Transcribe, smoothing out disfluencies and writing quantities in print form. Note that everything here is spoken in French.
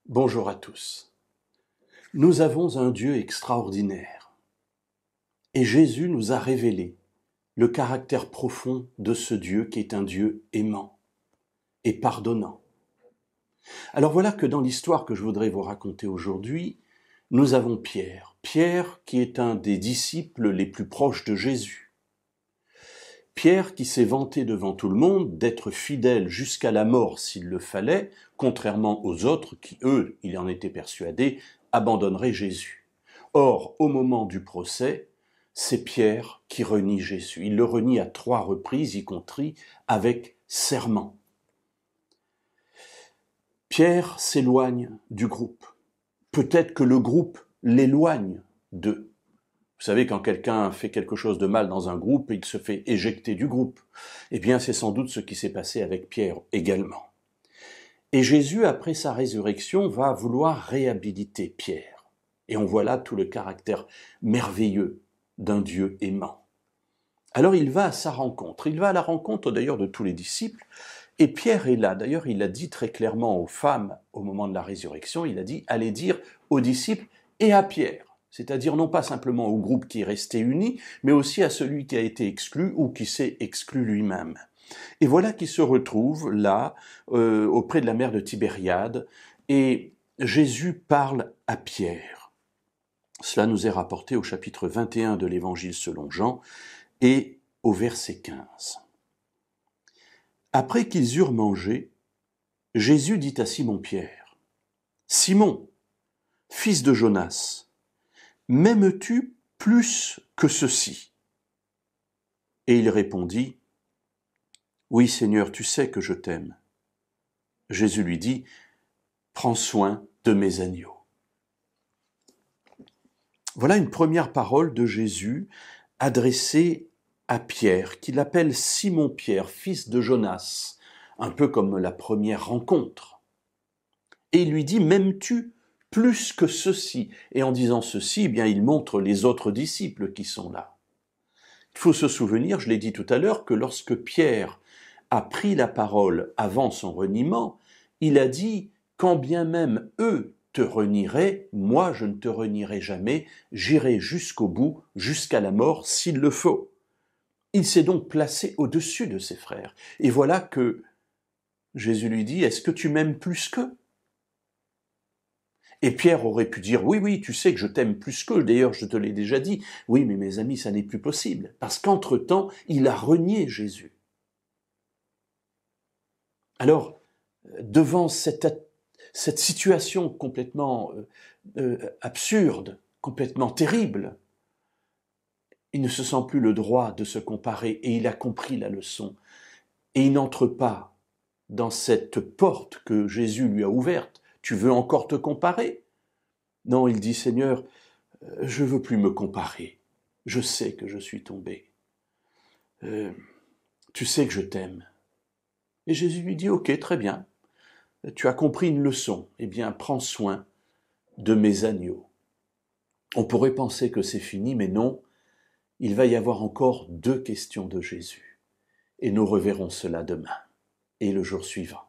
Bonjour à tous. Nous avons un Dieu extraordinaire et Jésus nous a révélé le caractère profond de ce Dieu qui est un Dieu aimant et pardonnant. Alors voilà que dans l'histoire que je voudrais vous raconter aujourd'hui, nous avons Pierre. Pierre qui est un des disciples les plus proches de Jésus. Pierre qui s'est vanté devant tout le monde d'être fidèle jusqu'à la mort s'il le fallait, contrairement aux autres qui, eux, il en était persuadé, abandonneraient Jésus. Or, au moment du procès, c'est Pierre qui renie Jésus. Il le renie à 3 reprises, y compris avec serment. Pierre s'éloigne du groupe. Peut-être que le groupe l'éloigne d'eux. Vous savez, quand quelqu'un fait quelque chose de mal dans un groupe, il se fait éjecter du groupe. Eh bien, c'est sans doute ce qui s'est passé avec Pierre également. Et Jésus, après sa résurrection, va vouloir réhabiliter Pierre. Et on voit là tout le caractère merveilleux d'un Dieu aimant. Alors il va à sa rencontre. Il va à la rencontre d'ailleurs de tous les disciples. Et Pierre est là. D'ailleurs, il a dit très clairement aux femmes au moment de la résurrection, il a dit « Allez dire aux disciples et à Pierre ». C'est-à-dire non pas simplement au groupe qui est resté uni, mais aussi à celui qui a été exclu ou qui s'est exclu lui-même. Et voilà qu'il se retrouve là, auprès de la mer de Tibériade, et Jésus parle à Pierre. Cela nous est rapporté au chapitre 21 de l'Évangile selon Jean et au verset 15. Après qu'ils eurent mangé, Jésus dit à Simon-Pierre, « Simon, fils de Jonas, m'aimes-tu plus que ceci ?» Et il répondit, « Oui, Seigneur, tu sais que je t'aime. » Jésus lui dit, « Prends soin de mes agneaux. » Voilà une première parole de Jésus adressée à Pierre, qu'il appelle Simon-Pierre, fils de Jonas, un peu comme la première rencontre. Et il lui dit, « M'aimes-tu plus que ceci ?» Et en disant ceci, eh bien, il montre les autres disciples qui sont là. Il faut se souvenir, je l'ai dit tout à l'heure, que lorsque Pierre a pris la parole avant son reniement, il a dit « Quand bien même eux te renieraient, moi je ne te renierai jamais, j'irai jusqu'au bout, jusqu'à la mort s'il le faut. » Il s'est donc placé au-dessus de ses frères. Et voilà que Jésus lui dit « Est-ce que tu m'aimes plus qu'eux ?» Et Pierre aurait pu dire « Oui, oui, tu sais que je t'aime plus qu'eux, d'ailleurs je te l'ai déjà dit. » Oui, mais mes amis, ça n'est plus possible, parce qu'entre-temps, il a renié Jésus. Alors, devant cette situation complètement absurde, complètement terrible, il ne se sent plus le droit de se comparer, et il a compris la leçon. Et il n'entre pas dans cette porte que Jésus lui a ouverte. Tu veux encore te comparer? Non, il dit, Seigneur, je veux plus me comparer. Je sais que je suis tombé. Tu sais que je t'aime. Et Jésus lui dit, ok, très bien. Tu as compris une leçon. Eh bien, prends soin de mes agneaux. On pourrait penser que c'est fini, mais non. Il va y avoir encore 2 questions de Jésus. Et nous reverrons cela demain et le jour suivant.